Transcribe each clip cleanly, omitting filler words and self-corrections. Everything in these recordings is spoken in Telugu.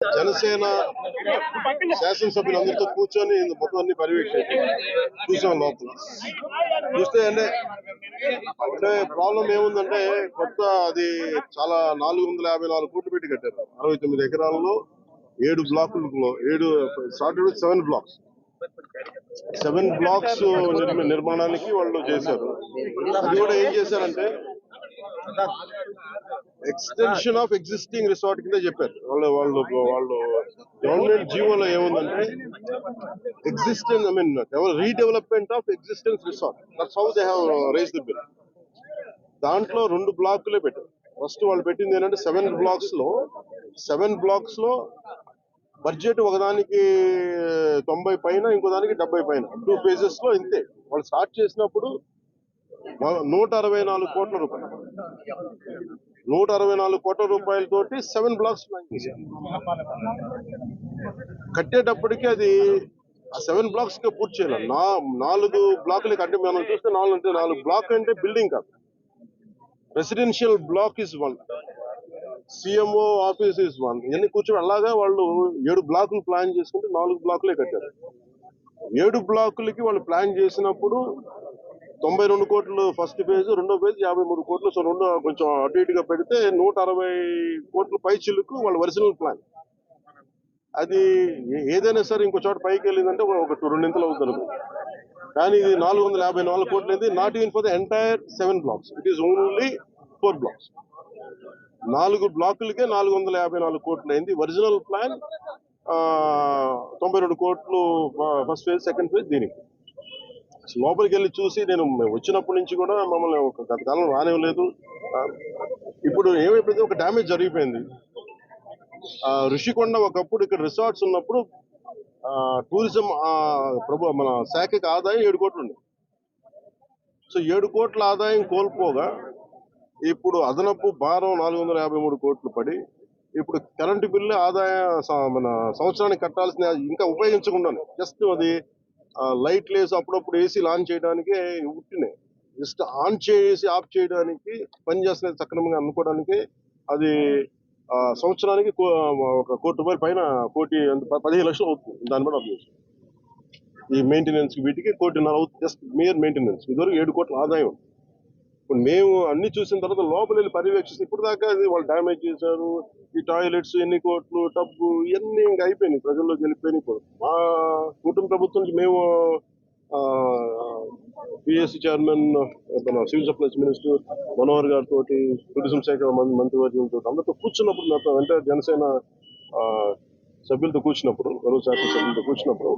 జనసేన శాసనసభ్యులందరితో కూర్చొని మొత్తం అన్ని పర్యవేక్షించాం, చూసాం. లోపల చూస్తే అంటే ప్రాబ్లం ఏముందంటే కొత్త అది చాలా 454 కోట్లు పెట్టి కట్టారు. 69 ఎకరాల్లో 7 బ్లాకుల్లో 7 బ్లాక్స్ 7 బ్లాక్స్ నిర్మాణానికి వాళ్ళు చేశారు. అది కూడా ఏం చేశారంటే ఎక్స్టెన్షన్ ఆఫ్ ఎగ్జిస్టింగ్ రిసార్ట్ కింద చెప్పారు. వాళ్ళు గవర్నమెంట్ జీవోలో ఏముందంటే redevelopment of existence resort. That's how they have raised the bill. దాంట్లో 2 బ్లాకులే పెట్టారు. ఫస్ట్ వాళ్ళు పెట్టింది ఏంటంటే 7 బ్లాక్స్ లో బడ్జెట్ ఒకదానికి 90 పైన, ఇంకో దానికి 70 పైన, 2 ఫేజెస్ లో ఇంతే. వాళ్ళు స్టార్ట్ చేసినప్పుడు 164 కోట్ల రూపాయలు, 164 కోట్ల రూపాయలతోటి 7 బ్లాక్స్ ప్లాన్ చేశారు. కట్టేటప్పటికి అది ఆ 7 బ్లాక్స్ గా పూర్తి చేయాలి. 4 బ్లాకులకి అంటే మనం చూస్తే 4 బ్లాక్ అంటే బిల్డింగ్ కాదు, residential block is 1, CMO office is 1. ఇవన్నీ కూర్చొని అలాగా వాళ్ళు 7 బ్లాకులు ప్లాన్ చేసుకుంటే 4 బ్లాకులే కట్టారు. 7 బ్లాకులకి వాళ్ళు ప్లాన్ చేసినప్పుడు 92 కోట్లు ఫస్ట్ ఫేజ్, రెండో ఫేజ్ 53 కోట్లు. సో రెండు కొంచెం అటు ఇటుగా పెడితే 160 కోట్ల పై చిలుకు వాళ్ళ ఒరిజినల్ ప్లాన్. అది ఏదైనా సరే ఇంకో చోట పైకి వెళ్ళిందంటే ఒక 2 అవుతుంది. కానీ ఇది 454 కోట్లు అయింది. Not even for the entire 7 blocks, it is only 4 blocks. 4 బ్లాకులకే 454 కోట్లు అయింది. ఒరిజినల్ ప్లాన్ 92 కోట్లు ఫస్ట్ ఫేజ్, సెకండ్ ఫేజ్. దీనికి లోపలికి వెళ్ళి చూసి నేను వచ్చినప్పటి నుంచి కూడా మమ్మల్ని గత కాలం రానివ్వలేదు. ఇప్పుడు ఏమైపోయింది, ఒక డ్యామేజ్ జరిగిపోయింది. ఋషికొండ ఒకప్పుడు ఇక్కడ రిసార్ట్స్ ఉన్నప్పుడు టూరిజం మన శాఖకి ఆదాయం 7 కోట్లు ఉంది. సో 7 కోట్ల ఆదాయం కోల్పోగా ఇప్పుడు అదనపు భారం 453 కోట్లు పడి ఇప్పుడు కరెంటు బిల్లు ఆదాయం మన సంవత్సరానికి కట్టాల్సిన ఇంకా ఉపయోగించకుండానే జస్ట్ అది లైట్ లేసి అప్పుడప్పుడు ఏసీ ఆన్ చేయడానికి ఉట్టినే జస్ట్ ఆన్ చేసి ఆఫ్ చేయడానికి పనిచేస్తున్నది సక్రమంగా అనుకోవడానికి అది సంవత్సరానికి ఒక 1 కోటి రూపాయల పైన 15 లక్షలు అవుతుంది. దాన్ని బట్టి అర్థం చేసుకోండి. ఈ మెయింటెనెన్స్ వీటికి 1.5 కోటి అవుతుంది, జస్ట్ మేయర్ మెయింటెనెన్స్. ఇదివరకు 7 కోట్ల ఆదాయం. ఇప్పుడు మేము అన్ని చూసిన తర్వాత లోపల వెళ్ళి పర్యవేక్షిస్తే ఇప్పుడు దాకా అది వాళ్ళు డ్యామేజ్ చేశారు. ఈ టాయిలెట్స్ ఎన్ని కోట్లు, టబ్బు, ఇవన్నీ ఇంకా అయిపోయినాయి, ప్రజల్లోకి వెళ్ళిపోయినాయి. ఇప్పుడు మా కుటుంబ ప్రభుత్వం నుంచి మేము పిఎస్సి చైర్మన్, మన సివిల్ సప్లైస్ మినిస్టర్ మనోహర్ గారితో, టూరిజం శాఖ మంత్రివర్గంతో అందరితో కూర్చున్నప్పుడు, నాతో అంటే జనసేన సభ్యులతో కూర్చున్నప్పుడు, గౌరవ శాఖ సభ్యులతో కూర్చున్నప్పుడు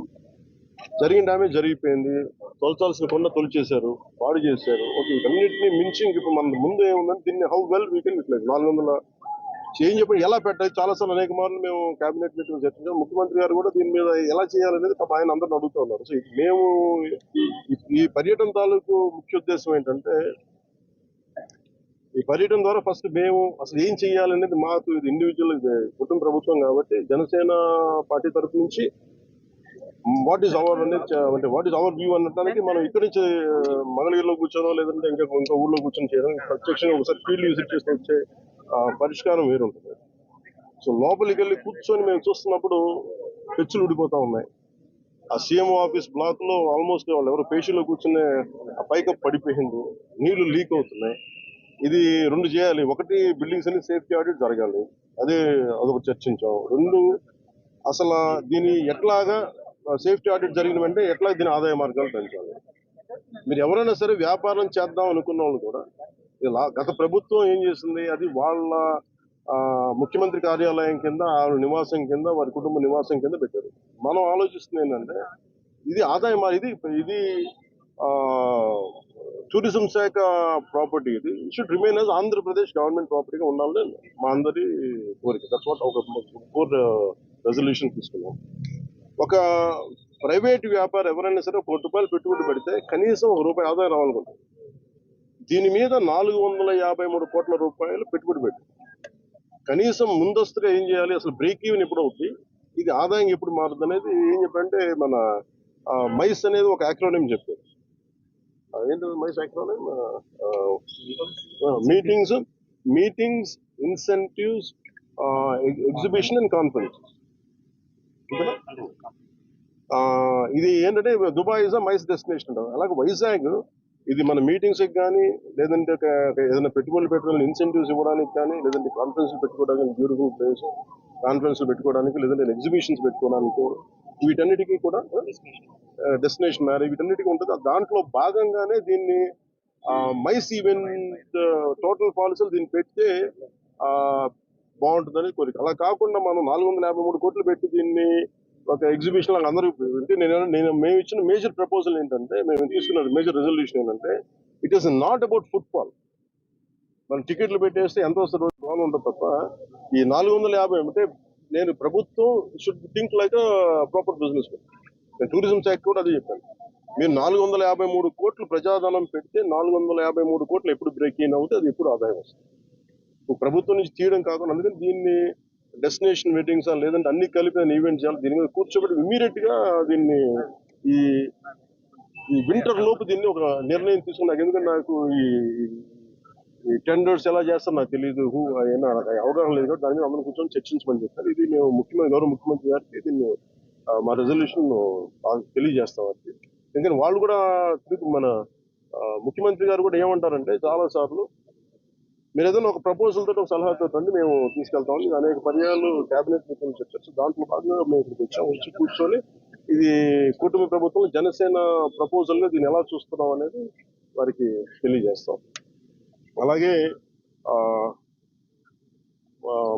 జరిగిన డ్యామేజ్ జరిగిపోయింది. తొలచాల్సిన కొండ తొలిచేశారు, పాడు చేశారు. ఓకే, వీటన్నిటిని మించి ఇప్పుడు మన ముందు ఏముందంటే దీన్ని how well we can utilize. 400 change చెప్పి ఎలా పెట్టాలి, చాలాసార్లు అనేక మార్లు మేము కేబినెట్ మీటింగ్ చర్చించాం. ముఖ్యమంత్రి గారు కూడా దీని మీద ఎలా చేయాలనేది ఆయన అందరిని అడుగుతూ ఉన్నారు. సో మేము ఈ పర్యటన తాలూకు ముఖ్య ఉద్దేశం ఏంటంటే, ఈ పర్యటన ద్వారా ఫస్ట్ మేము అసలు ఏం చేయాలనేది మాకు ఇది ఇండివిజువల్ కుటుంబ ప్రభుత్వం కాబట్టి జనసేన పార్టీ తరఫు నుంచి వాట్ ఈస్ అవర్ అనేది, అంటే వాట్ ఈస్ అవర్ వ్యూ అనడానికి మనం ఇక్కడి నుంచి మంగళగిరిలో కూర్చోనో లేదంటే ఇంకా ఊళ్ళో కూర్చొని చేయడం, ప్రత్యక్షంగా ఒకసారి ఫీల్డ్ విజిట్ చేసి వచ్చే పరిష్కారం వేరుంటుంది. సో లోపలికి వెళ్ళి కూర్చొని మేము చూస్తున్నప్పుడు పెచ్చులు ఊడిపోతా ఉన్నాయి. ఆ సీఎంఓ ఆఫీస్ బ్లాక్ లో ఆల్మోస్ట్ వాళ్ళు ఎవరు పేషీలో కూర్చునే ఆ పైకప్ పడిపోయింది, నీళ్లు లీక్ అవుతున్నాయి. ఇది 2 చేయాలి. ఒకటి, బిల్డింగ్స్ అన్ని సేఫ్టీ ఆడిట్ జరగాలి, అదొక చర్చించాం. 2, అసలు దీని ఎట్లాగా సేఫ్టీ ఆడిట్ జరిగిన వెంటనే ఎట్లా దీని ఆదాయ మార్గాలు పెంచాలి. మీరు ఎవరైనా సరే వ్యాపారం చేద్దాం అనుకున్న వాళ్ళు కూడా, గత ప్రభుత్వం ఏం చేసింది, అది వాళ్ళ ముఖ్యమంత్రి కార్యాలయం కింద, వాళ్ళ నివాసం కింద, వారి కుటుంబ నివాసం కింద పెట్టారు. మనం ఆలోచిస్తుంది ఏంటంటే ఇది ఆదాయం, ఇది టూరిజం శాఖ ప్రాపర్టీ. ఇది should remain as Andhra Pradesh government ప్రాపర్టీగా ఉండాలని మా అందరి కోరిక. దట్స్ వాట్ ఒక 4 రెజల్యూషన్ తీసుకున్నాం. ఒక ప్రైవేట్ వ్యాపారం ఎవరైనా సరే 1 కోటి రూపాయలు పెట్టుబడి పెడితే కనీసం ₹1 ఆదాయం రావాలనుకుంటుంది. దీని మీద 453 కోట్ల రూపాయలు పెట్టుబడి పెట్టి కనీసం ముందస్తుగా ఏం చేయాలి, అసలు బ్రేక్ ఈవెన్ ఎప్పుడు అవుతుంది, ఇది ఆదాయం ఎప్పుడు మారుతుంది అనేది ఏం చెప్పంటే, మన మైస్ అనేది ఒక యాక్రోనిమ్ చెప్పారు. ఏంటి MICE acronym? Meetings, incentives, exhibition and conference. ఇది ఏంటంటే Dubai is a MICE destination అంటారు. అలాగే వైజాగ్ ఇది మన మీటింగ్స్ కానీ లేదంటే ఏదైనా పెట్టుబడులు పెట్టడానికి ఇన్సెంటివ్స్ ఇవ్వడానికి కానీ లేదంటే కాన్ఫరెన్స్ పెట్టుకోవడానికి బ్యూటిఫుల్ ప్లేస్, కాన్ఫరెన్స్ పెట్టుకోవడానికి లేదంటే ఎగ్జిబిషన్స్ పెట్టుకోవడానికి వీటన్నిటికీ కూడా డెస్టినేషన్ మ్యారేజ్ వీటన్నిటికీ ఉంటుంది. దాంట్లో భాగంగానే దీన్ని మైస్ ఈవెంట్ టోటల్ పాలసీలు దీన్ని పెడితే బాగుంటుందని కోరిక. అలా కాకుండా మనం 453 కోట్లు పెట్టి దీన్ని ఒక ఎగ్జిబిషన్ లాగా అందరూ అంటే మేము ఇచ్చిన మేజర్ ప్రపోజల్ ఏంటంటే మేము తీసుకున్న మేజర్ రెజల్యూషన్ ఏంటంటే it is not about football. మనం టికెట్లు పెట్టేస్తే ఎంత వస్తుంది బాగా ఉంటుంది తప్ప ఈ 450 అంటే నేను ప్రభుత్వం should think like proper business. నేను టూరిజం శాఖ కూడా అదే చెప్పాను. మీరు 453 కోట్లు ప్రజాధనం పెడితే 453 కోట్లు ఎప్పుడు బ్రేక్ ఇన్ అవుతే అది ఎప్పుడు ఆదాయం వస్తుంది. ప్రభుత్వం నుంచి తీయడం కాకుండా అందుకని దీన్ని డెస్టినేషన్ మీటింగ్స్ లేదంటే అన్ని కలిపి ఈవెంట్ చేయాలి. దీని మీద కూర్చోబెట్టి ఇమీడియట్ గా దీన్ని ఈ వింటర్ లోపు దీన్ని ఒక నిర్ణయం తీసుకున్నాక. ఎందుకంటే నాకు ఈ టెండర్స్ ఎలా చేస్తారో నాకు తెలియదు, నాకు అవగాహన లేదు కాబట్టి దాని మీద అందరూ కూర్చొని చర్చించమని చెప్పారు. ఇది మేము గౌరవ ముఖ్యమంత్రి గారికి దీన్ని మా రెజల్యూషన్ తెలియజేస్తాం. అది ఎందుకంటే వాళ్ళు కూడా మన ముఖ్యమంత్రి గారు కూడా ఏమంటారంటే చాలా సార్లు మీరు ఏదైనా ఒక ప్రపోజల్ తోటి ఒక సలహాతో రండి మేము తీసుకెళ్తామని అనేక పర్యాలు కేబినెట్ మీటింగ్ చర్చ దాంట్లో భాగంగా మేము ఇక్కడికి వచ్చి కూర్చొని ఇది కూటమి ప్రభుత్వం జనసేన ప్రపోజల్ గా దీన్ని ఎలా చూస్తున్నాం అనేది వారికి తెలియజేస్తాం. అలాగే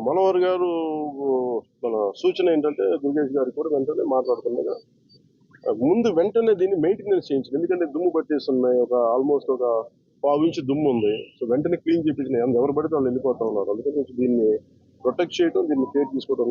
మనోహర్ గారు మన సూచన ఏంటంటే దుర్గేష్ గారు కూడా వెంటనే మాట్లాడుతుండగా ముందు వెంటనే దీన్ని మెయింటెనెన్స్ చేయించింది. ఎందుకంటే దుమ్ము పట్టేస్తున్నాయి, ఒక ఆల్మోస్ట్ ఒక 1/4 ఇంచు దుమ్ము ఉంది. సో వెంటనే క్లీన్ చేయించిన ఎవరు పడితే వాళ్ళు వెళ్ళిపోతా ఉన్నారు. అందుకని దీన్ని ప్రొటెక్ట్ చేయడం, దీన్ని కేర్ తీసుకోవడం